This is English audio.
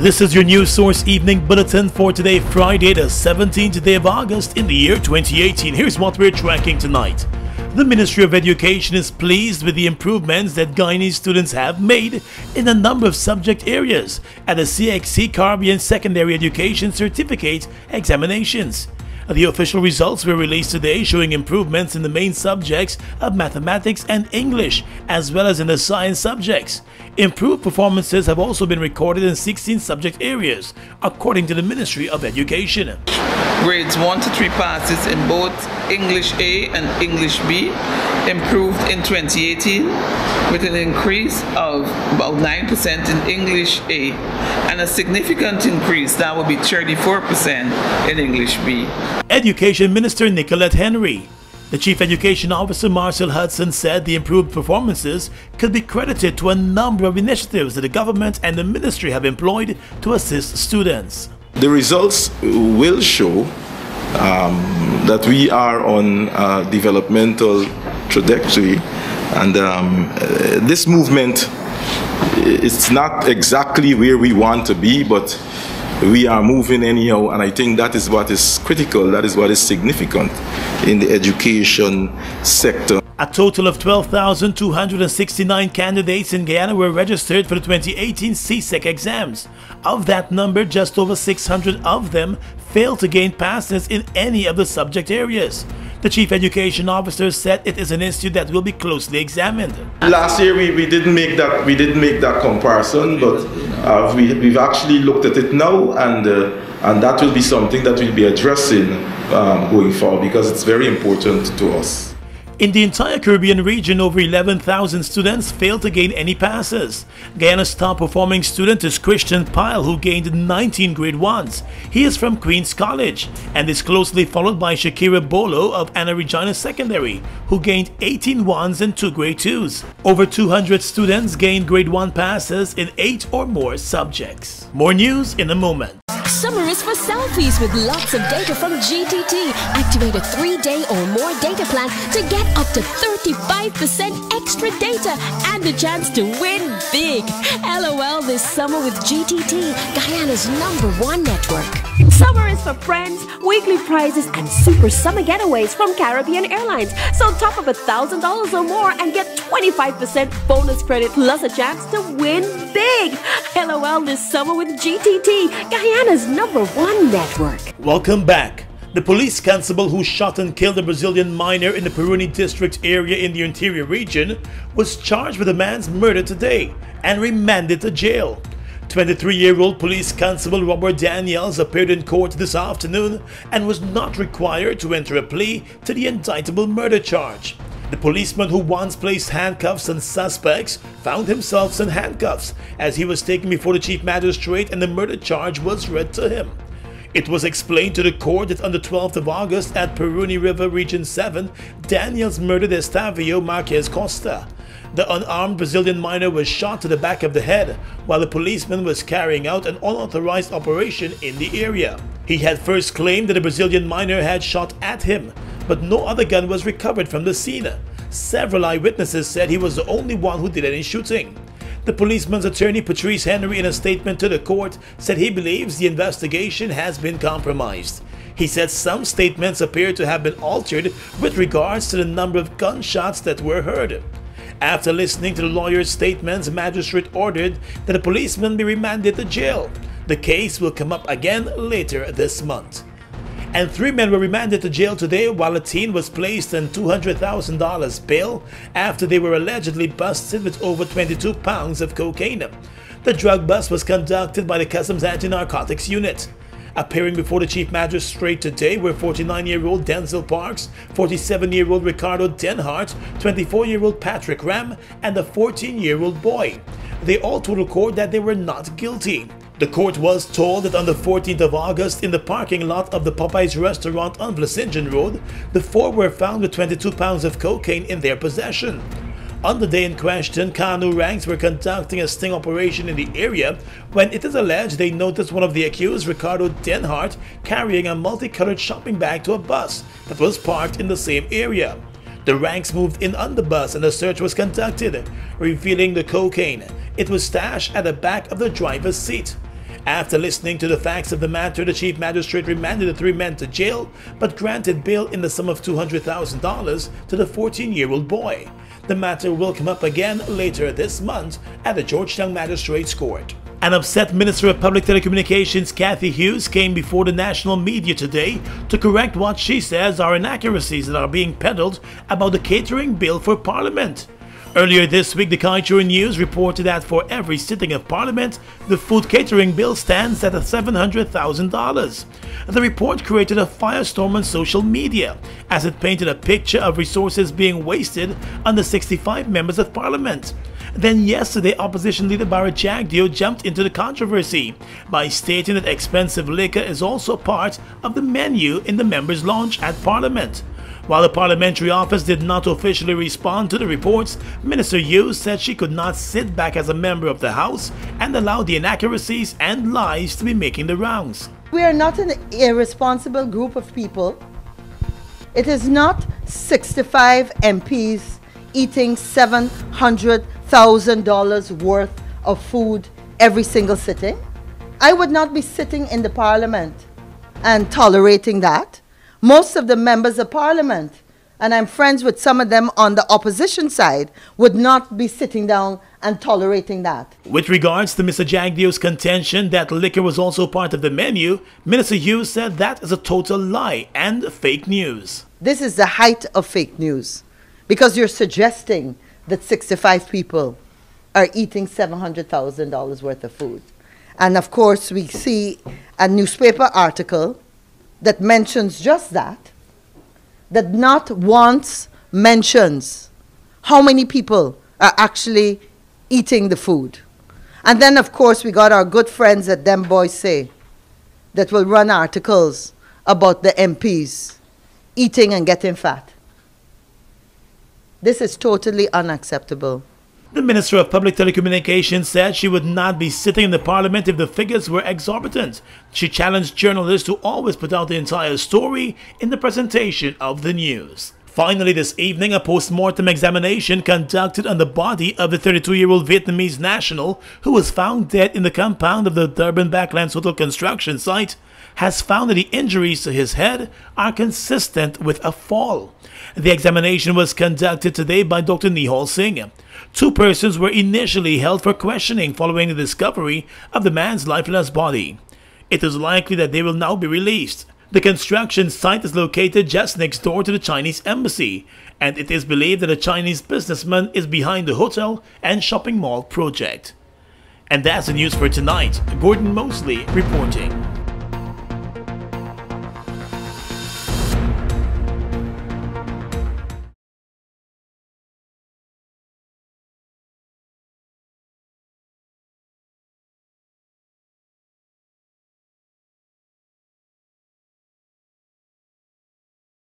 This is your news source evening bulletin for today, Friday the 17th day of August in the year 2018. Here's what we're tracking tonight. The Ministry of Education is pleased with the improvements that Guyanese students have made in a number of subject areas at the CXC Caribbean Secondary Education Certificate examinations. The official results were released today, showing improvements in the main subjects of mathematics and English, as well as in the science subjects. Improved performances have also been recorded in 16 subject areas, according to the Ministry of Education. Grades 1 to 3 passes in both English A and English B improved in 2018 with an increase of about 9% in English A and a significant increase, that would be 34% in English B. Education Minister Nicolette Henry. The Chief Education Officer Marcel Hudson said the improved performances could be credited to a number of initiatives that the government and the ministry have employed to assist students. The results will show that we are on a developmental trajectory, and this movement is not exactly where we want to be, but we are moving anyhow, and I think that is what is critical, that is what is significant in the education sector. A total of 12,269 candidates in Guyana were registered for the 2018 CXC-CSEC exams. Of that number, just over 600 of them failed to gain passes in any of the subject areas. The Chief Education Officer said it is an issue that will be closely examined. Last year we didn't make that comparison, but we've actually looked at it now, and that will be something that we'll be addressing going forward, because it's very important to us. In the entire Caribbean region, over 11,000 students failed to gain any passes. Guyana's top performing student is Christian Pyle, who gained 19 grade 1s. He is from Queen's College and is closely followed by Shakira Bolo of Anna Regina Secondary, who gained 18 1s and 2 grade 2s. Over 200 students gained grade 1 passes in 8 or more subjects. More news in a moment. Summer is for selfies with lots of data from GTT. Activate a 3-day or more data plan to get up to 35% extra data and the chance to win big. LOL this summer with GTT, Guyana's #1 network. Summer is for friends, weekly prizes, and super summer getaways from Caribbean Airlines. So top up $1,000 or more and get 25% bonus credit plus a chance to win big. LOL this summer with GTT, Guyana's #1 network. Welcome back. The police constable who shot and killed a Brazilian minor in the Peruni district area in the interior region was charged with the man's murder today and remanded to jail. 23-year-old police constable Robert Daniels appeared in court this afternoon and was not required to enter a plea to the indictable murder charge. The policeman who once placed handcuffs on suspects found himself in handcuffs as he was taken before the chief magistrate and the murder charge was read to him. It was explained to the court that on the 12th of August at Peruni River Region 7, Daniels murdered Estavio Marquez Costa. The unarmed Brazilian minor was shot to the back of the head while the policeman was carrying out an unauthorized operation in the area. He had first claimed that the Brazilian minor had shot at him, but no other gun was recovered from the scene. Several eyewitnesses said he was the only one who did any shooting. The policeman's attorney, Patrice Henry, in a statement to the court, said he believes the investigation has been compromised. He said some statements appear to have been altered with regards to the number of gunshots that were heard. After listening to the lawyer's statements, the magistrate ordered that the policeman be remanded to jail. The case will come up again later this month. And 3 men were remanded to jail today while a teen was placed on $200,000 bail after they were allegedly busted with over 22 pounds of cocaine. The drug bust was conducted by the Customs Anti-Narcotics Unit. Appearing before the chief magistrate today were 49-year-old Denzel Parks, 47-year-old Ricardo Denhart, 24-year-old Patrick Ram, and a 14-year-old boy. They all told the court that they were not guilty. The court was told that on the 14th of August, in the parking lot of the Popeyes restaurant on Vlissingen Road, the 4 were found with 22 pounds of cocaine in their possession. On the day in question, Kanu ranks were conducting a sting operation in the area when it is alleged they noticed one of the accused, Ricardo Denhart, carrying a multicolored shopping bag to a bus that was parked in the same area. The ranks moved in on the bus and a search was conducted, revealing the cocaine. It was stashed at the back of the driver's seat. After listening to the facts of the matter, the Chief Magistrate remanded the three men to jail but granted bail in the sum of $200,000 to the 14-year-old boy. The matter will come up again later this month at the Georgetown Magistrates Court. An upset Minister of Public Telecommunications Cathy Hughes came before the national media today to correct what she says are inaccuracies that are being peddled about the catering bill for Parliament. Earlier this week, the Culture News reported that for every sitting of Parliament, the food catering bill stands at $700,000. The report created a firestorm on social media as it painted a picture of resources being wasted on the 65 members of Parliament. Then yesterday, Opposition Leader Barrett Jagdeo jumped into the controversy by stating that expensive liquor is also part of the menu in the members' lounge at Parliament. While the Parliamentary office did not officially respond to the reports, Minister Hughes said she could not sit back as a member of the House and allow the inaccuracies and lies to be making the rounds. We are not an irresponsible group of people. It is not 65 MPs eating $700,000 worth of food every single sitting. I would not be sitting in the Parliament and tolerating that. Most of the members of Parliament, and I'm friends with some of them on the opposition side, would not be sitting down and tolerating that. With regards to Mr. Jagdeo's contention that liquor was also part of the menu, Minister Hughes said that is a total lie and fake news. This is the height of fake news, because you're suggesting that 65 people are eating $700,000 worth of food. And of course, we see a newspaper article that mentions just that not once mentions how many people are actually eating the food. And then, of course, we got our good friends at Them Boys Say that will run articles about the MPs eating and getting fat. This is totally unacceptable. The Minister of Public Telecommunications said she would not be sitting in the Parliament if the figures were exorbitant. She challenged journalists to always put out the entire story in the presentation of the news. Finally, this evening, a post-mortem examination conducted on the body of the 32-year-old Vietnamese national who was found dead in the compound of the Durban Backlands Hotel construction site has found that the injuries to his head are consistent with a fall. The examination was conducted today by Dr. Nihal Singh. Two persons were initially held for questioning following the discovery of the man's lifeless body. It is likely that they will now be released. The construction site is located just next door to the Chinese embassy, and it is believed that a Chinese businessman is behind the hotel and shopping mall project. And that's the news for tonight. Gordon Mosley reporting.